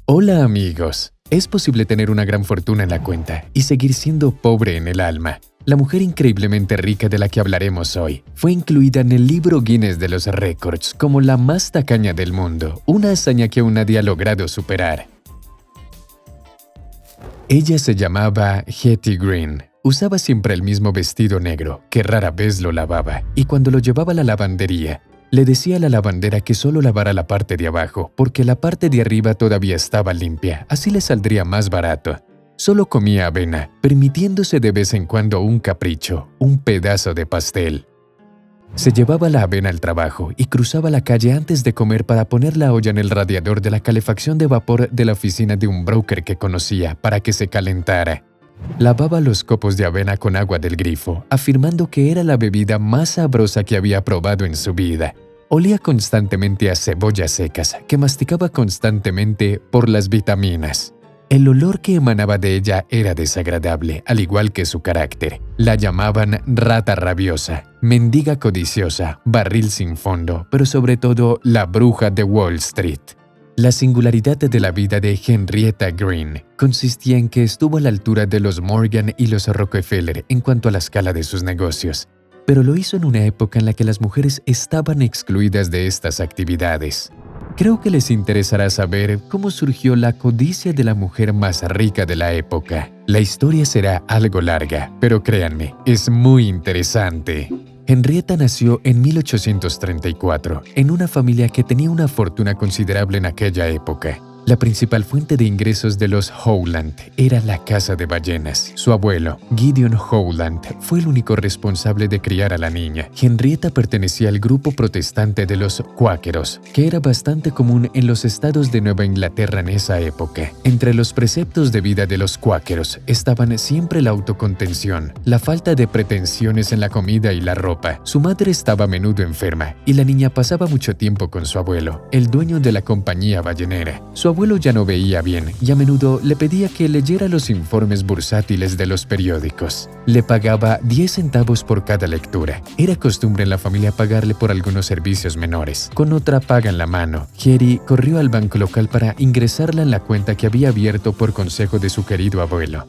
Hola amigos, es posible tener una gran fortuna en la cuenta y seguir siendo pobre en el alma. La mujer increíblemente rica de la que hablaremos hoy fue incluida en el libro Guinness de los Récords como la más tacaña del mundo, una hazaña que aún nadie ha logrado superar. Ella se llamaba Hetty Green. Usaba siempre el mismo vestido negro, que rara vez lo lavaba, y cuando lo llevaba a la lavandería, le decía a la lavandera que solo lavara la parte de abajo, porque la parte de arriba todavía estaba limpia, así le saldría más barato. Solo comía avena, permitiéndose de vez en cuando un capricho, un pedazo de pastel. Se llevaba la avena al trabajo y cruzaba la calle antes de comer para poner la olla en el radiador de la calefacción de vapor de la oficina de un broker que conocía para que se calentara. Lavaba los copos de avena con agua del grifo, afirmando que era la bebida más sabrosa que había probado en su vida. Olía constantemente a cebollas secas, que masticaba constantemente por las vitaminas. El olor que emanaba de ella era desagradable, al igual que su carácter. La llamaban rata rabiosa, mendiga codiciosa, barril sin fondo, pero sobre todo la bruja de Wall Street. La singularidad de la vida de Henrietta Green consistía en que estuvo a la altura de los Morgan y los Rockefeller en cuanto a la escala de sus negocios, pero lo hizo en una época en la que las mujeres estaban excluidas de estas actividades. Creo que les interesará saber cómo surgió la codicia de la mujer más rica de la época. La historia será algo larga, pero créanme, es muy interesante. Henrietta nació en 1834, en una familia que tenía una fortuna considerable en aquella época. La principal fuente de ingresos de los Howland era la caza de ballenas. Su abuelo, Gideon Howland, fue el único responsable de criar a la niña. Henrietta pertenecía al grupo protestante de los cuáqueros, que era bastante común en los estados de Nueva Inglaterra en esa época. Entre los preceptos de vida de los cuáqueros estaban siempre la autocontención, la falta de pretensiones en la comida y la ropa. Su madre estaba a menudo enferma y la niña pasaba mucho tiempo con su abuelo, el dueño de la compañía ballenera. Su abuelo ya no veía bien y a menudo le pedía que leyera los informes bursátiles de los periódicos. Le pagaba 10 centavos por cada lectura. Era costumbre en la familia pagarle por algunos servicios menores. Con otra paga en la mano, Hetty corrió al banco local para ingresarla en la cuenta que había abierto por consejo de su querido abuelo.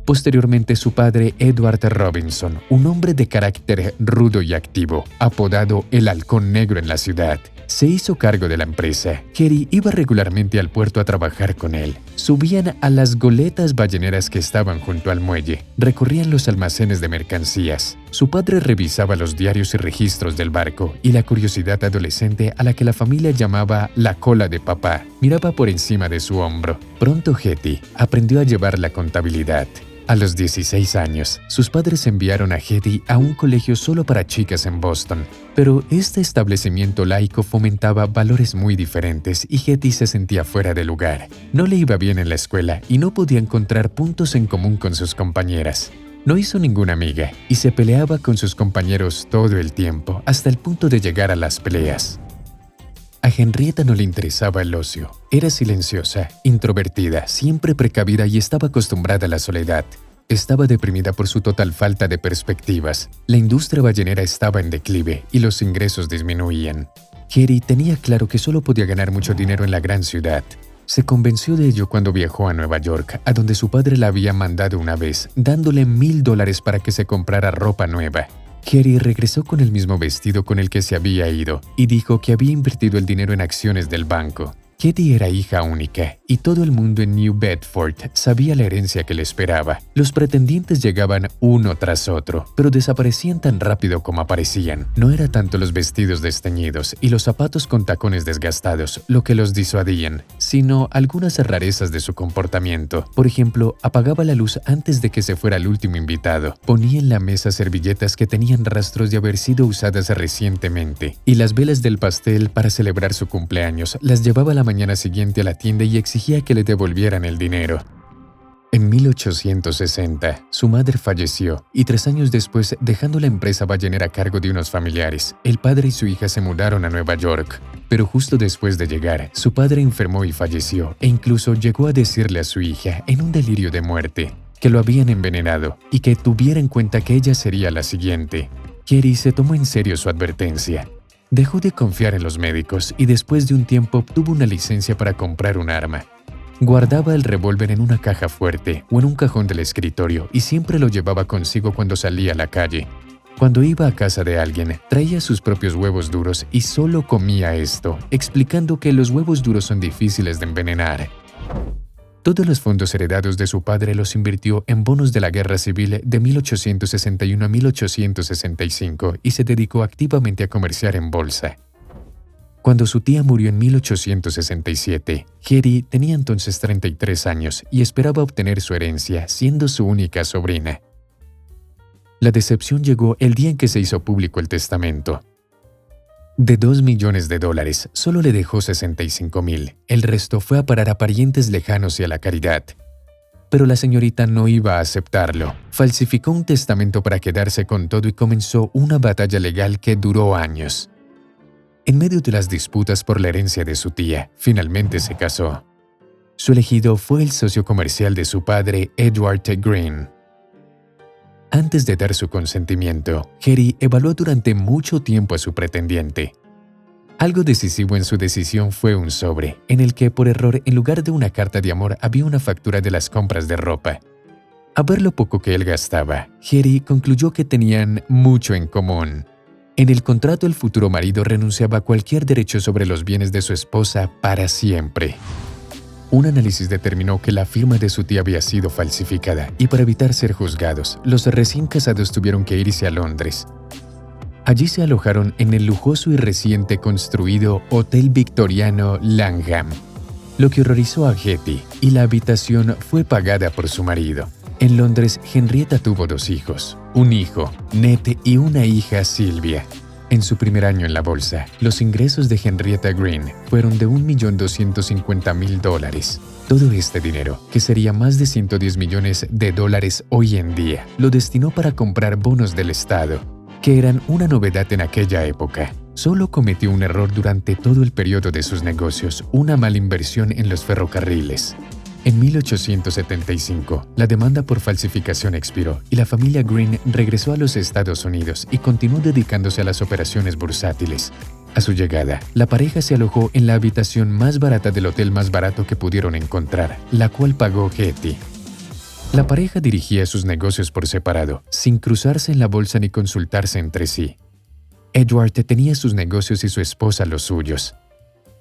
Posteriormente, su padre, Edward Robinson, un hombre de carácter rudo y activo, apodado el Halcón Negro en la ciudad, se hizo cargo de la empresa. Hetty iba regularmente al puerto a trabajar con él. Subían a las goletas balleneras que estaban junto al muelle. Recorrían los almacenes de mercancías. Su padre revisaba los diarios y registros del barco y la curiosidad adolescente a la que la familia llamaba la cola de papá miraba por encima de su hombro. Pronto Hetty aprendió a llevar la contabilidad. A los 16 años, sus padres enviaron a Hetty a un colegio solo para chicas en Boston, pero este establecimiento laico fomentaba valores muy diferentes y Hetty se sentía fuera de lugar. No le iba bien en la escuela y no podía encontrar puntos en común con sus compañeras. No hizo ninguna amiga y se peleaba con sus compañeros todo el tiempo, hasta el punto de llegar a las peleas. A Henrietta no le interesaba el ocio. Era silenciosa, introvertida, siempre precavida y estaba acostumbrada a la soledad. Estaba deprimida por su total falta de perspectivas. La industria ballenera estaba en declive y los ingresos disminuían. Hetty tenía claro que solo podía ganar mucho dinero en la gran ciudad. Se convenció de ello cuando viajó a Nueva York, a donde su padre la había mandado una vez, dándole $1,000 para que se comprara ropa nueva. Hetty regresó con el mismo vestido con el que se había ido y dijo que había invertido el dinero en acciones del banco. Hetty era hija única y todo el mundo en New Bedford sabía la herencia que le esperaba. Los pretendientes llegaban uno tras otro, pero desaparecían tan rápido como aparecían. No era tanto los vestidos desteñidos y los zapatos con tacones desgastados lo que los disuadían, sino algunas rarezas de su comportamiento. Por ejemplo, apagaba la luz antes de que se fuera el último invitado, ponía en la mesa servilletas que tenían rastros de haber sido usadas recientemente, y las velas del pastel para celebrar su cumpleaños las llevaba a la mañana siguiente a la tienda y exigía que le devolvieran el dinero. En 1860, su madre falleció y 3 años después, dejando la empresa ballenera a cargo de unos familiares, el padre y su hija se mudaron a Nueva York. Pero justo después de llegar, su padre enfermó y falleció, e incluso llegó a decirle a su hija, en un delirio de muerte, que lo habían envenenado y que tuviera en cuenta que ella sería la siguiente. Hetty se tomó en serio su advertencia. Dejó de confiar en los médicos y después de un tiempo obtuvo una licencia para comprar un arma. Guardaba el revólver en una caja fuerte o en un cajón del escritorio y siempre lo llevaba consigo cuando salía a la calle. Cuando iba a casa de alguien, traía sus propios huevos duros y solo comía esto, explicando que los huevos duros son difíciles de envenenar. Todos los fondos heredados de su padre los invirtió en bonos de la Guerra Civil de 1861 a 1865 y se dedicó activamente a comerciar en bolsa. Cuando su tía murió en 1867, Hetty tenía entonces 33 años y esperaba obtener su herencia, siendo su única sobrina. La decepción llegó el día en que se hizo público el testamento. De $2 millones, solo le dejó 65,000. El resto fue a parar a parientes lejanos y a la caridad. Pero la señorita no iba a aceptarlo. Falsificó un testamento para quedarse con todo y comenzó una batalla legal que duró años. En medio de las disputas por la herencia de su tía, finalmente se casó. Su elegido fue el socio comercial de su padre, Edward Green. Antes de dar su consentimiento, Hetty evaluó durante mucho tiempo a su pretendiente. Algo decisivo en su decisión fue un sobre, en el que por error en lugar de una carta de amor había una factura de las compras de ropa. A ver lo poco que él gastaba, Hetty concluyó que tenían mucho en común. En el contrato el futuro marido renunciaba a cualquier derecho sobre los bienes de su esposa para siempre. Un análisis determinó que la firma de su tía había sido falsificada y para evitar ser juzgados, los recién casados tuvieron que irse a Londres. Allí se alojaron en el lujoso y reciente construido Hotel Victoriano Langham, lo que horrorizó a Hetty, y la habitación fue pagada por su marido. En Londres, Henrietta tuvo 2 hijos, un hijo, Ned, y una hija, Sylvia. En su primer año en la bolsa, los ingresos de Henrietta Green fueron de $1.250.000. Todo este dinero, que sería más de $110 millones hoy en día, lo destinó para comprar bonos del Estado, que eran una novedad en aquella época. Solo cometió un error durante todo el periodo de sus negocios, una mala inversión en los ferrocarriles. En 1875, la demanda por falsificación expiró y la familia Green regresó a los Estados Unidos y continuó dedicándose a las operaciones bursátiles. A su llegada, la pareja se alojó en la habitación más barata del hotel más barato que pudieron encontrar, la cual pagó Hetty. La pareja dirigía sus negocios por separado, sin cruzarse en la bolsa ni consultarse entre sí. Edward tenía sus negocios y su esposa los suyos.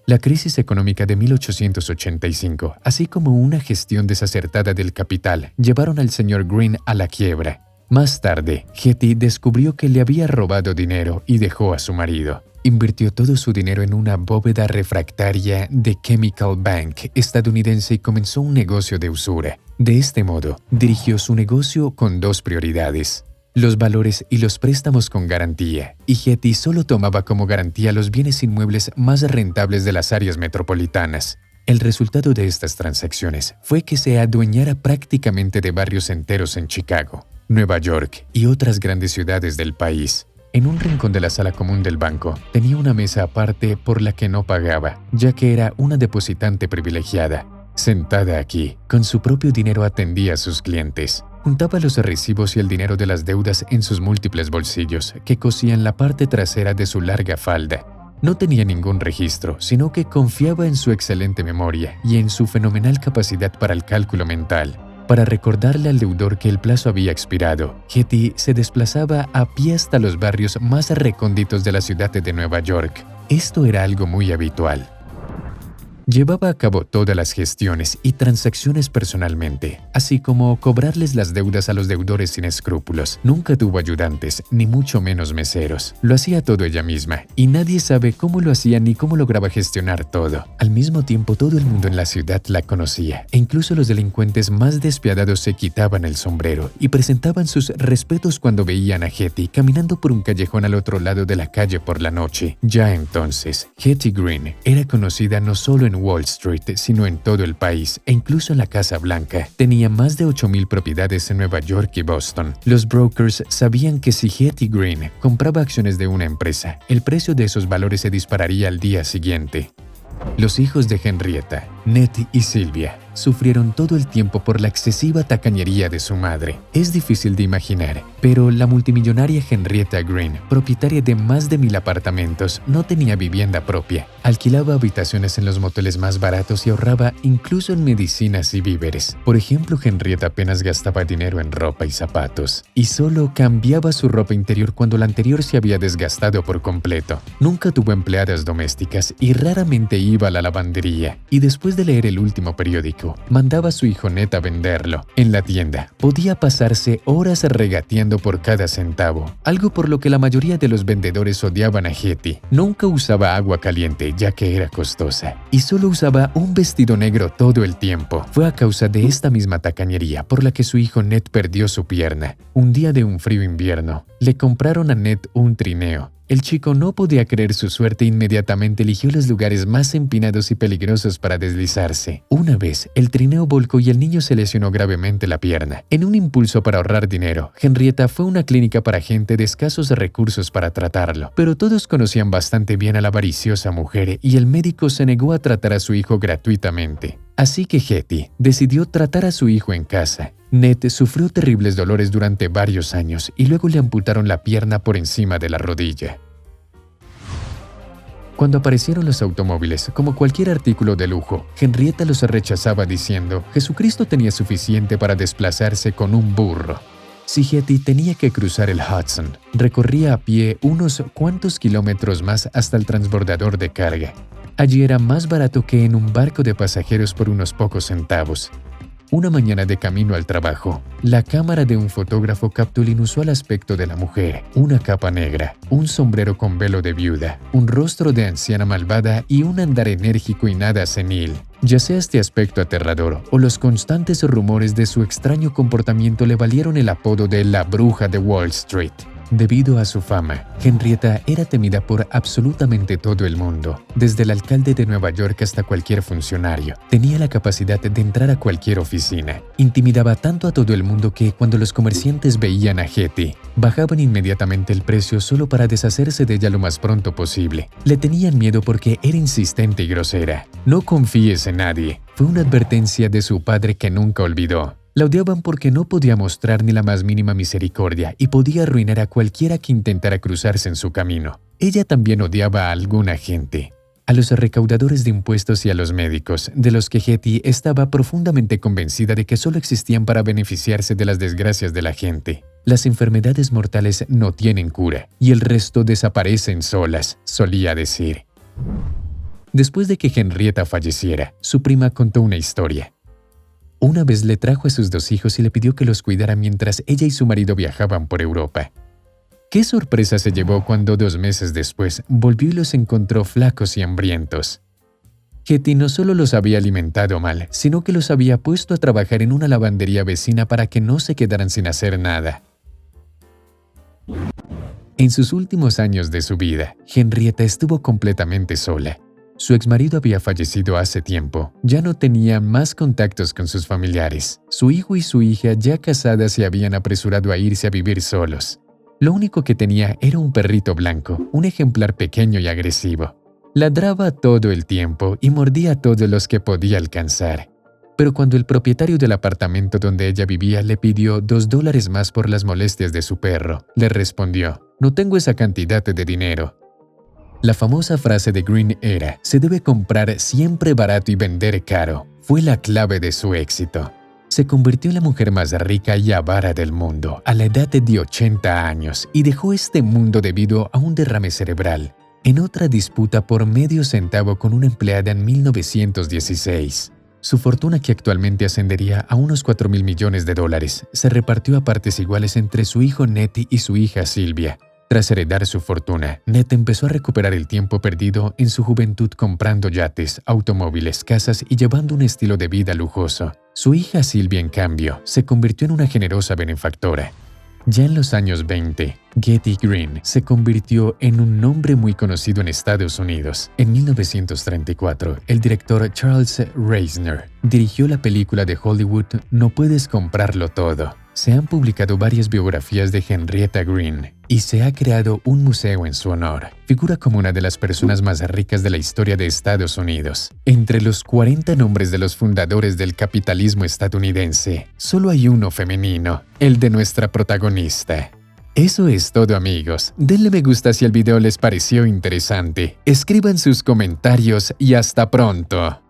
La crisis económica de 1885, así como una gestión desacertada del capital, llevaron al señor Green a la quiebra. Más tarde, Hetty descubrió que le había robado dinero y dejó a su marido. Invirtió todo su dinero en una bóveda refractaria de Chemical Bank estadounidense y comenzó un negocio de usura. De este modo, dirigió su negocio con 2 prioridades: los valores y los préstamos con garantía, y Hetty solo tomaba como garantía los bienes inmuebles más rentables de las áreas metropolitanas. El resultado de estas transacciones fue que se adueñara prácticamente de barrios enteros en Chicago, Nueva York y otras grandes ciudades del país. En un rincón de la sala común del banco tenía una mesa aparte por la que no pagaba, ya que era una depositante privilegiada. Sentada aquí, con su propio dinero atendía a sus clientes. Juntaba los recibos y el dinero de las deudas en sus múltiples bolsillos, que cosían la parte trasera de su larga falda. No tenía ningún registro, sino que confiaba en su excelente memoria y en su fenomenal capacidad para el cálculo mental. Para recordarle al deudor que el plazo había expirado, Hetty se desplazaba a pie hasta los barrios más recónditos de la ciudad de Nueva York. Esto era algo muy habitual. Llevaba a cabo todas las gestiones y transacciones personalmente, así como cobrarles las deudas a los deudores sin escrúpulos. Nunca tuvo ayudantes, ni mucho menos meseros. Lo hacía todo ella misma, y nadie sabe cómo lo hacía ni cómo lograba gestionar todo. Al mismo tiempo, todo el mundo en la ciudad la conocía, e incluso los delincuentes más despiadados se quitaban el sombrero y presentaban sus respetos cuando veían a Hetty caminando por un callejón al otro lado de la calle por la noche. Ya entonces, Hetty Green era conocida no solo en Wall Street, sino en todo el país e incluso en la Casa Blanca. Tenía más de 8,000 propiedades en Nueva York y Boston. Los brokers sabían que si Hetty Green compraba acciones de una empresa, el precio de esos valores se dispararía al día siguiente. Los hijos de Henrietta Ned y Sylvia sufrieron todo el tiempo por la excesiva tacañería de su madre. Es difícil de imaginar, pero la multimillonaria Henrietta Green, propietaria de más de 1000 apartamentos, no tenía vivienda propia. Alquilaba habitaciones en los moteles más baratos y ahorraba incluso en medicinas y víveres. Por ejemplo, Henrietta apenas gastaba dinero en ropa y zapatos, y solo cambiaba su ropa interior cuando la anterior se había desgastado por completo. Nunca tuvo empleadas domésticas y raramente iba a la lavandería. Y después de leer el último periódico, mandaba a su hijo Ned a venderlo. En la tienda, podía pasarse horas regateando por cada centavo, algo por lo que la mayoría de los vendedores odiaban a Hetty. Nunca usaba agua caliente, ya que era costosa, y solo usaba un vestido negro todo el tiempo. Fue a causa de esta misma tacañería por la que su hijo Ned perdió su pierna. Un día de un frío invierno, le compraron a Ned un trineo. El chico no podía creer su suerte e inmediatamente eligió los lugares más empinados y peligrosos para deslizarse. Una vez, el trineo volcó y el niño se lesionó gravemente la pierna. En un impulso para ahorrar dinero, Henrietta fue a una clínica para gente de escasos recursos para tratarlo. Pero todos conocían bastante bien a la avariciosa mujer y el médico se negó a tratar a su hijo gratuitamente. Así que Hetty decidió tratar a su hijo en casa. Ned sufrió terribles dolores durante varios años y luego le amputaron la pierna por encima de la rodilla. Cuando aparecieron los automóviles, como cualquier artículo de lujo, Henrietta los rechazaba diciendo: Jesucristo tenía suficiente para desplazarse con un burro. Si Hetty tenía que cruzar el Hudson, recorría a pie unos cuantos kilómetros más hasta el transbordador de carga. Allí era más barato que en un barco de pasajeros por unos pocos centavos. Una mañana de camino al trabajo, la cámara de un fotógrafo captó el inusual aspecto de la mujer: una capa negra, un sombrero con velo de viuda, un rostro de anciana malvada y un andar enérgico y nada senil. Ya sea este aspecto aterrador o los constantes rumores de su extraño comportamiento le valieron el apodo de la bruja de Wall Street. Debido a su fama, Henrietta era temida por absolutamente todo el mundo, desde el alcalde de Nueva York hasta cualquier funcionario. Tenía la capacidad de entrar a cualquier oficina. Intimidaba tanto a todo el mundo que, cuando los comerciantes veían a Hetty, bajaban inmediatamente el precio solo para deshacerse de ella lo más pronto posible. Le tenían miedo porque era insistente y grosera. No confíes en nadie, fue una advertencia de su padre que nunca olvidó. La odiaban porque no podía mostrar ni la más mínima misericordia y podía arruinar a cualquiera que intentara cruzarse en su camino. Ella también odiaba a alguna gente: a los recaudadores de impuestos y a los médicos, de los que Hetty estaba profundamente convencida de que solo existían para beneficiarse de las desgracias de la gente. Las enfermedades mortales no tienen cura y el resto desaparecen solas, solía decir. Después de que Henrietta falleciera, su prima contó una historia. Una vez le trajo a sus 2 hijos y le pidió que los cuidara mientras ella y su marido viajaban por Europa. Qué sorpresa se llevó cuando 2 meses después volvió y los encontró flacos y hambrientos. Hetty no solo los había alimentado mal, sino que los había puesto a trabajar en una lavandería vecina para que no se quedaran sin hacer nada. En sus últimos años de su vida, Henrietta estuvo completamente sola. Su exmarido había fallecido hace tiempo. Ya no tenía más contactos con sus familiares. Su hijo y su hija, ya casadas, se habían apresurado a irse a vivir solos. Lo único que tenía era un perrito blanco, un ejemplar pequeño y agresivo. Ladraba todo el tiempo y mordía a todos los que podía alcanzar. Pero cuando el propietario del apartamento donde ella vivía le pidió $2 más por las molestias de su perro, le respondió: «No tengo esa cantidad de dinero». La famosa frase de Green era: «Se debe comprar siempre barato y vender caro». Fue la clave de su éxito. Se convirtió en la mujer más rica y avara del mundo a la edad de 80 años y dejó este mundo debido a un derrame cerebral en otra disputa por medio centavo con una empleada en 1916. Su fortuna, que actualmente ascendería a unos $4.000 millones, se repartió a partes iguales entre su hijo Ned y su hija Sylvia. Tras heredar su fortuna, Ned empezó a recuperar el tiempo perdido en su juventud comprando yates, automóviles, casas y llevando un estilo de vida lujoso. Su hija Sylvia, en cambio, se convirtió en una generosa benefactora. Ya en los años 20, Hetty Green se convirtió en un nombre muy conocido en Estados Unidos. En 1934, el director Charles Reisner dirigió la película de Hollywood No puedes comprarlo todo. se han publicado varias biografías de Henrietta Green y se ha creado un museo en su honor. Figura como una de las personas más ricas de la historia de Estados Unidos. Entre los 40 nombres de los fundadores del capitalismo estadounidense, solo hay uno femenino, el de nuestra protagonista. Eso es todo, amigos. Denle me gusta si el video les pareció interesante. Escriban sus comentarios y hasta pronto.